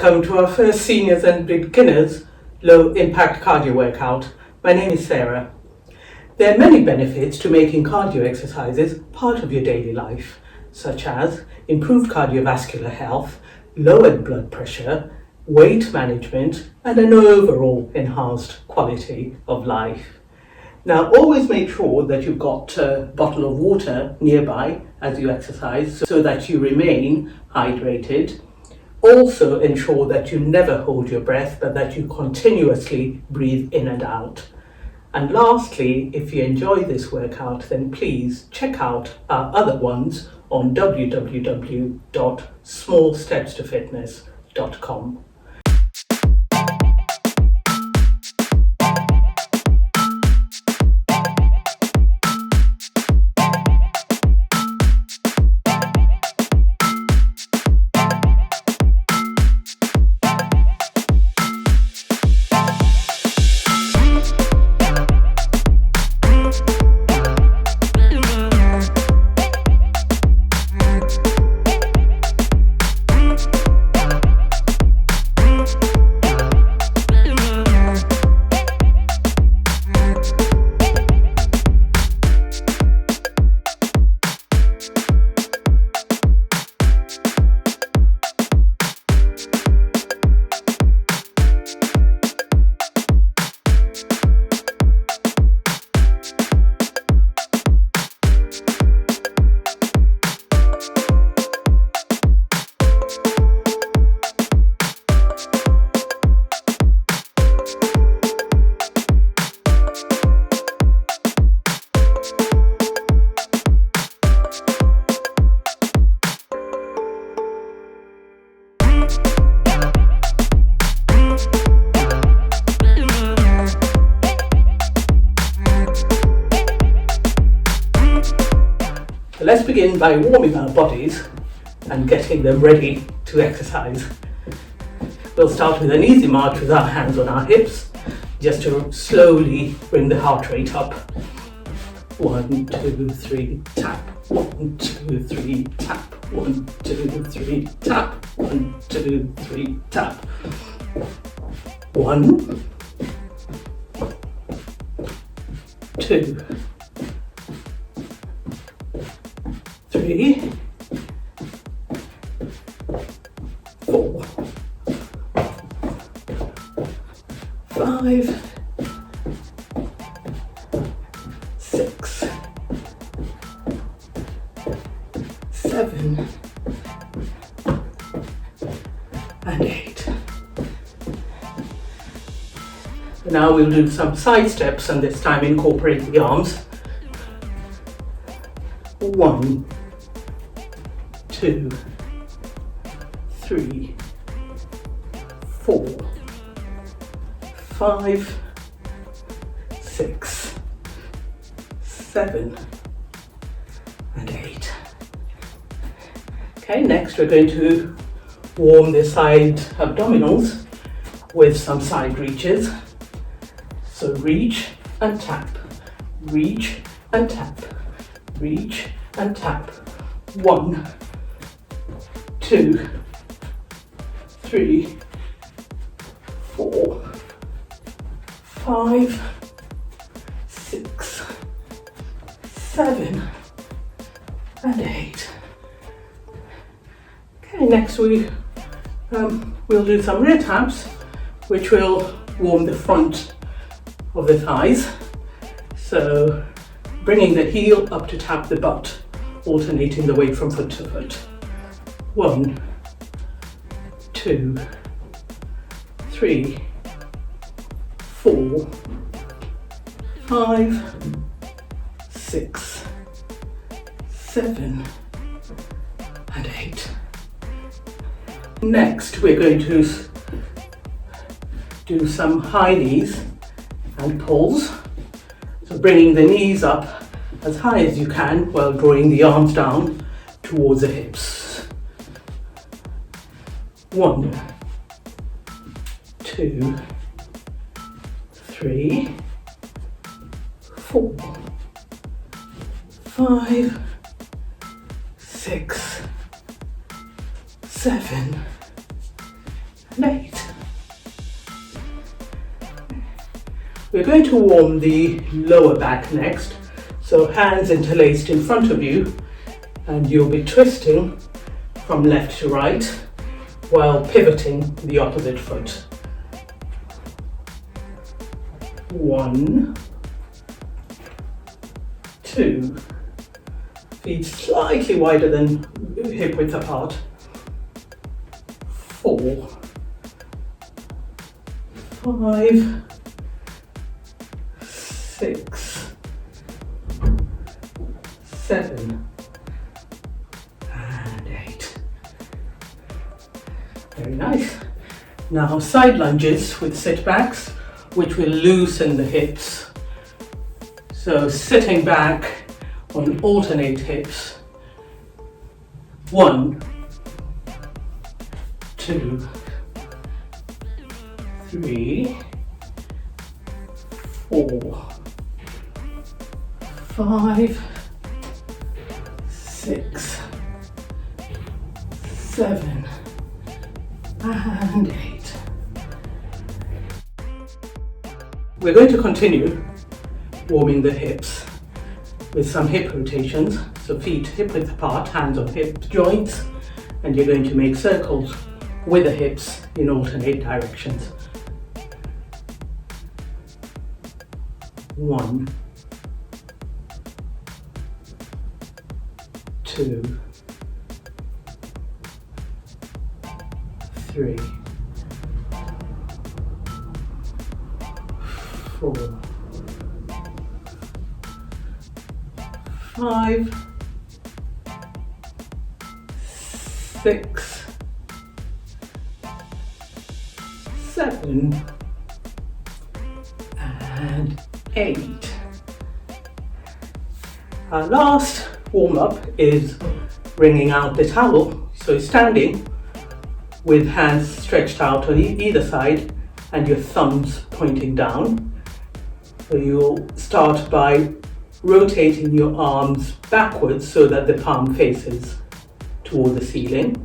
Welcome to our first Seniors and Beginners Low Impact Cardio Workout. My name is Sarah. There are many benefits to making cardio exercises part of your daily life, such as improved cardiovascular health, lowered blood pressure, weight management, and an overall enhanced quality of life. Now, always make sure that you've got a bottle of water nearby as you exercise so that you remain hydrated. Also ensure that you never hold your breath, but that you continuously breathe in and out. And lastly, if you enjoy this workout, then please check out our other ones on www.smallstepstofitness.com. Let's begin by warming our bodies and getting them ready to exercise. We'll start with an easy march with our hands on our hips, just to slowly bring the heart rate up. 1, 2, 3, tap. 1, 2, 3, tap. 1, 2, 3, tap. 1, 2, 3, tap. 1, 2, 3, 4, 5, 6, 7, and 8. Now we'll do some side steps, and this time incorporate the arms. 1, 2, 3, 4, 5, 6, 7, and 8. Okay, next we're going to warm the side abdominals with some side reaches. So reach and tap, reach and tap, reach and tap. 1, 2, 3, 4, 5, 6, 7, and 8. Okay, next we'll do some rear taps, which will warm the front of the thighs. So bringing the heel up to tap the butt, alternating the weight from foot to foot. 1, 2, 3, 4, 5, 6, 7, and 8. Next, we're going to do some high knees and pulls. So bringing the knees up as high as you can while drawing the arms down towards the hips. 1, 2, 3, 4, 5, 6, 7, and 8. We're going to warm the lower back next. So hands interlaced in front of you, and you'll be twisting from left to right while pivoting the opposite foot. 1, 2, feet slightly wider than hip width apart. 4, 5, 6, 7, and 8. Very nice. Now side lunges with sit backs, which will loosen the hips. So sitting back on alternate hips. 1, 2, 3, 4, 5, 6, 7, and 8. We're going to continue warming the hips with some hip rotations. So feet hip width apart, hands on hip joints, and you're going to make circles with the hips in alternate directions. 1, 2, 3, 4, 5, 6, 7, and 8. Our last warm-up is wringing out the towel. So standing with hands stretched out on either side and your thumbs pointing down. So you'll start by rotating your arms backwards so that the palm faces toward the ceiling,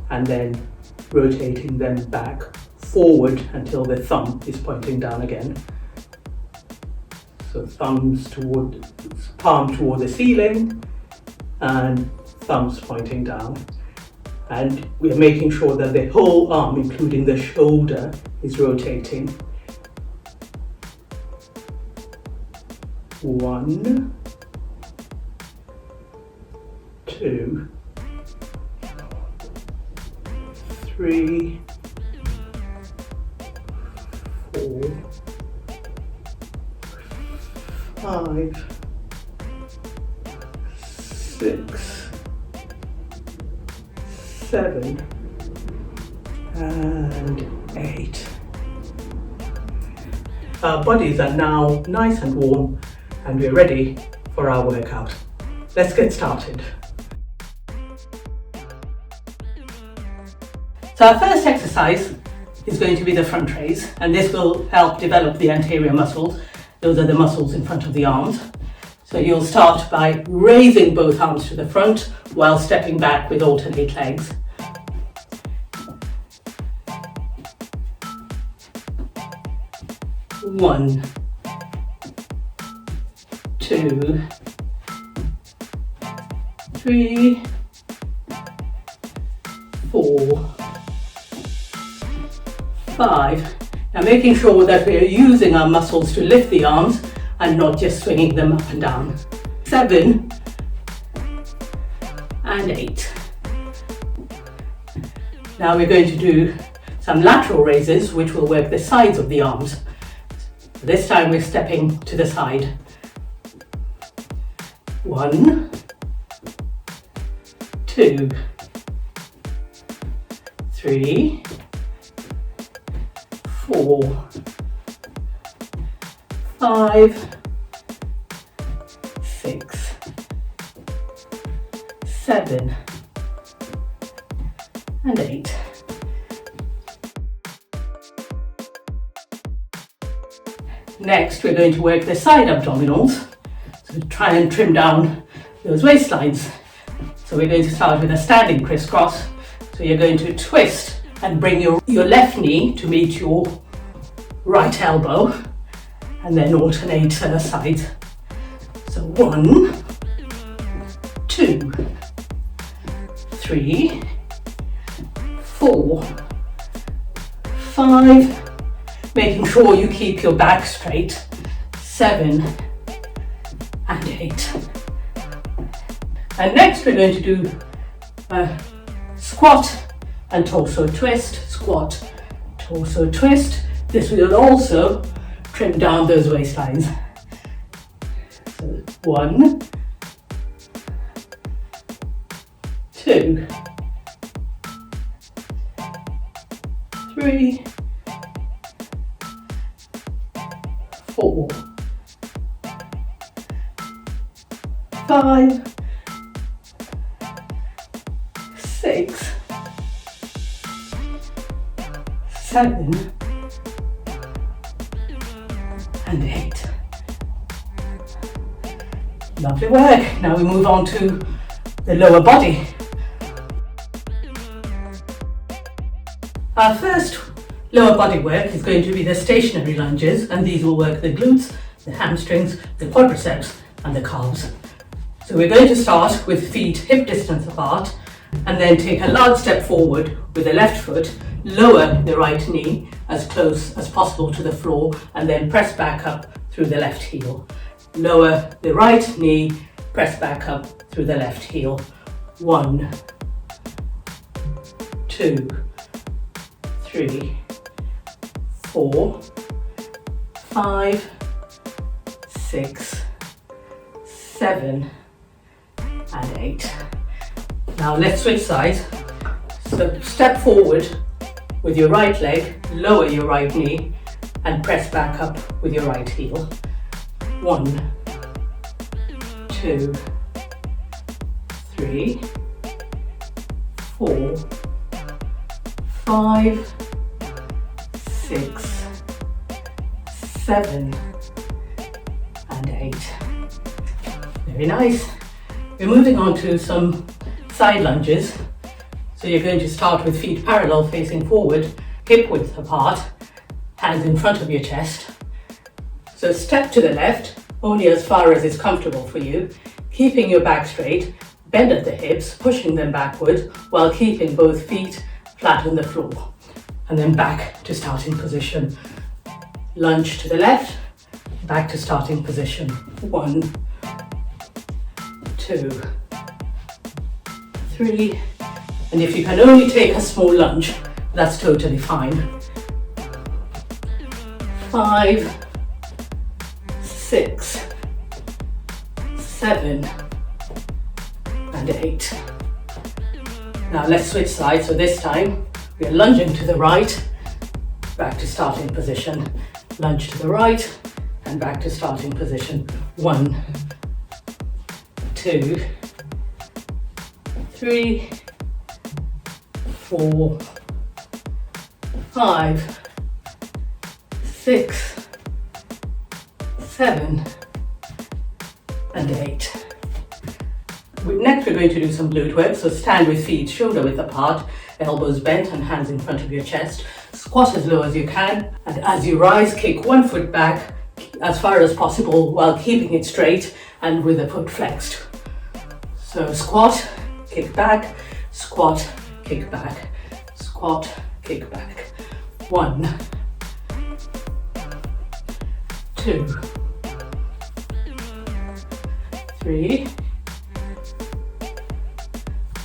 and then rotating them back forward until the thumb is pointing down again. So palm toward the ceiling and thumbs pointing down. And we're making sure that the whole arm, including the shoulder, is rotating. 1, 2, 3, 4, 5, 6, 7, and 8. Our bodies are now nice and warm, and we're ready for our workout. Let's get started. So our first exercise is going to be the front raise, and this will help develop the anterior muscles. Those are the muscles in front of the arms. So you'll start by raising both arms to the front while stepping back with alternate legs. One, 2, 3, 4, 5. Now making sure that we are using our muscles to lift the arms and not just swinging them up and down. 7 and 8. Now we're going to do some lateral raises, which will work the sides of the arms. This time we're stepping to the side. 1, 2, 3, 4, 5, 6, 7, and 8. Next, we're going to work the side abdominals. So try and trim down those waistlines. So we're going to start with a standing crisscross. So you're going to twist and bring your left knee to meet your right elbow, and then alternate sides. So 1, 2, 3, 4, 5, making sure you keep your back straight, 7 and 8. And next we're going to do a squat and torso twist, squat, torso twist. This will also trim down those waistlines. So 1, 2, 3, 4, 5, 6, 7 and 8. Lovely work. Now we move on to the lower body. Our first lower body work is going to be the stationary lunges, and these will work the glutes, the hamstrings, the quadriceps and the calves. So we're going to start with feet hip distance apart, and then take a large step forward with the left foot, lower the right knee as close as possible to the floor, and then press back up through the left heel. Lower the right knee, press back up through the left heel. 1, 2, 3, 4, 5, 6, 7 and 8. Now let's switch sides. So step forward with your right leg, lower your right knee and press back up with your right heel. 1, 2, 3, 4, 5, 6, 7 and 8. Very nice. We're moving on to some side lunges. So you're going to start with feet parallel facing forward, hip width apart, hands in front of your chest. So step to the left, only as far as is comfortable for you, keeping your back straight, bend at the hips, pushing them backward while keeping both feet flat on the floor. And then back to starting position. Lunge to the left, back to starting position. 1, 2, 3, and if you can only take a small lunge, that's totally fine. 5, 6, 7 and 8. Now let's switch sides. So this time we are lunging to the right, back to starting position. Lunge to the right and back to starting position. 1, 2, 3, 4, 5, 6, 7 and 8. Next we're going to do some glute work. So stand with feet shoulder width apart, elbows bent and hands in front of your chest. Squat as low as you can, and as you rise, kick one foot back as far as possible while keeping it straight and with the foot flexed. So squat, kick back, squat, kick back, squat, kick back. 1, 2, 3,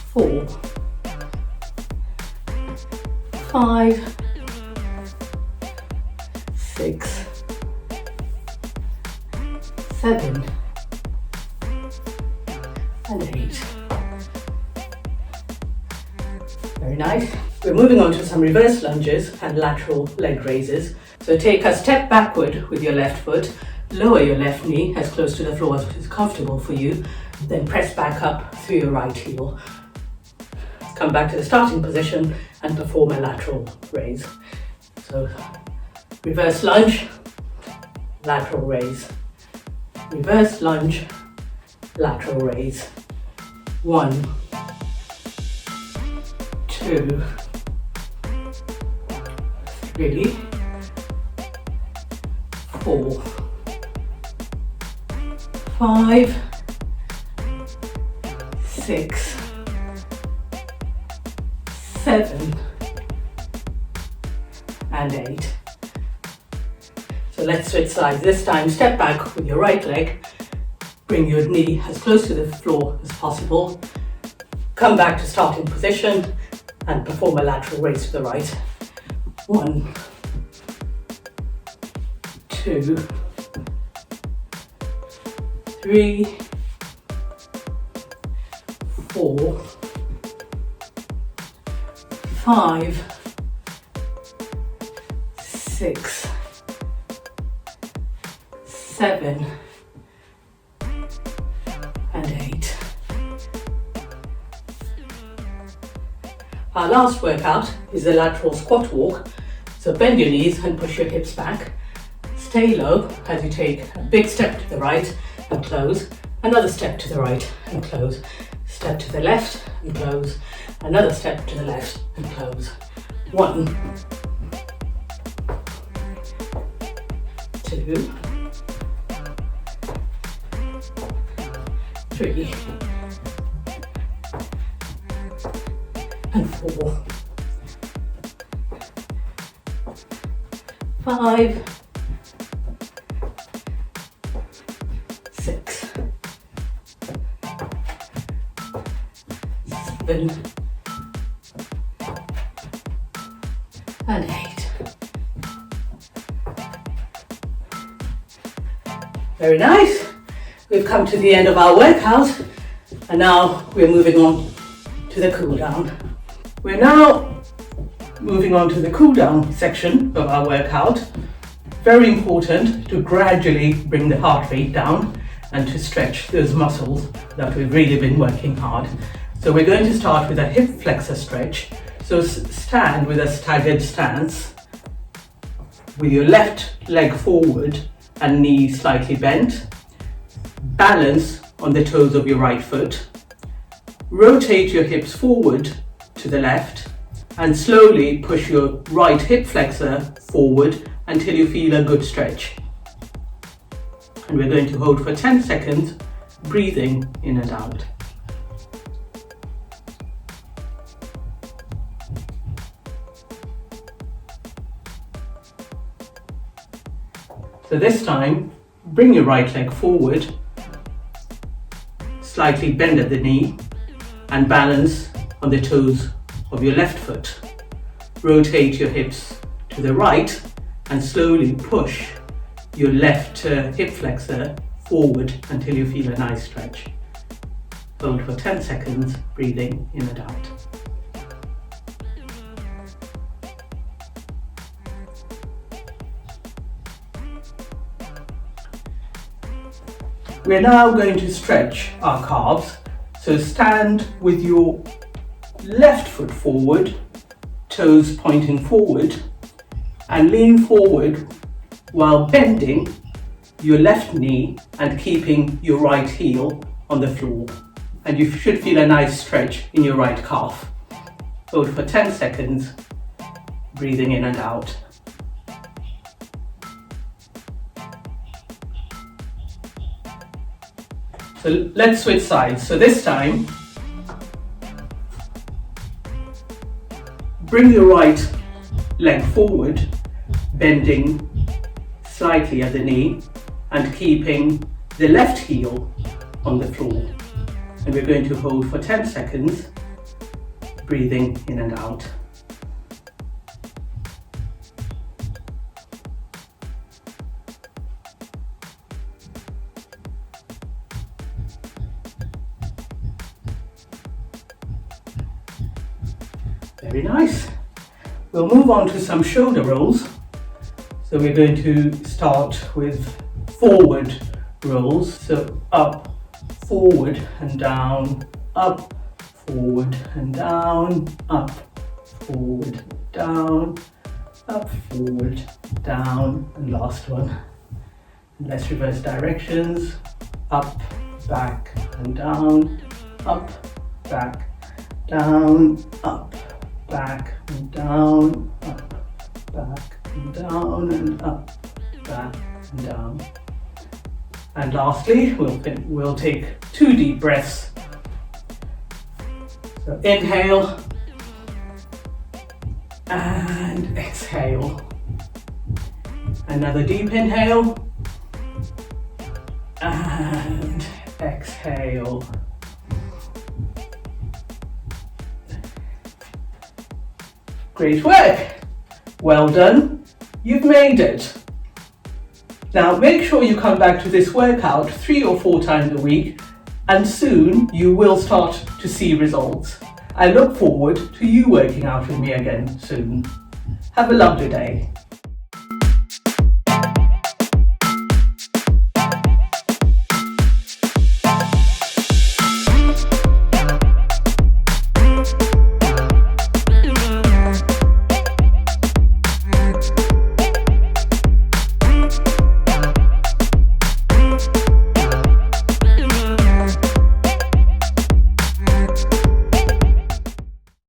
4, 5, 6, 7 and 8. Very nice. We're moving on to some reverse lunges and lateral leg raises. So take a step backward with your left foot, lower your left knee as close to the floor as is comfortable for you, then press back up through your right heel. Come back to the starting position and perform a lateral raise. So reverse lunge, lateral raise, reverse lunge, lateral raise. 1, 2, 3, 4, 5, 6, 7, and 8. So let's switch sides. This time, step back with your right leg. Bring your knee as close to the floor as possible. Come back to starting position and perform a lateral raise to the right. 1, 2, 3, 4, 5, 6, 7, and 8. Our last workout is the lateral squat walk. So bend your knees and push your hips back. Stay low as you take a big step to the right and close, another step to the right and close, step to the left and close, another step to the left and close. 1, 2, 3, and 4, 5, 6, 7, and 8. Very nice. We've come to the end of our workout, and now we're moving on to the cool down. We're now moving on to the cool down section of our workout. Very important to gradually bring the heart rate down and to stretch those muscles that we've really been working hard. So we're going to start with a hip flexor stretch. So stand with a staggered stance with your left leg forward and knee slightly bent. Balance on the toes of your right foot. Rotate your hips forward to the left and slowly push your right hip flexor forward until you feel a good stretch. And we're going to hold for 10 seconds, breathing in and out. So this time, bring your right leg forward, slightly bend at the knee and balance on the toes of your left foot. Rotate your hips to the right and slowly push your left hip flexor forward until you feel a nice stretch. Hold for 10 seconds, breathing in and out. We're now going to stretch our calves. So stand with your left foot forward, toes pointing forward, and lean forward while bending your left knee and keeping your right heel on the floor. And you should feel a nice stretch in your right calf. Hold for 10 seconds, breathing in and out. So let's switch sides. So this time, bring your right leg forward, bending slightly at the knee and keeping the left heel on the floor. And we're going to hold for 10 seconds, breathing in and out. Very nice. We'll move on to some shoulder rolls. So we're going to start with forward rolls. So up, forward and down, up, forward and down, up, forward, down, up, forward, down, and last one. And let's reverse directions. Up, back and down, up, back, down, up, back and down, up, back and down and up, back and down. And lastly, we'll take 2 deep breaths. So inhale and exhale. Another deep inhale and exhale. Great work. Well done. You've made it. Now make sure you come back to this workout 3 or 4 times a week, and soon you will start to see results. I look forward to you working out with me again soon. Have a lovely day.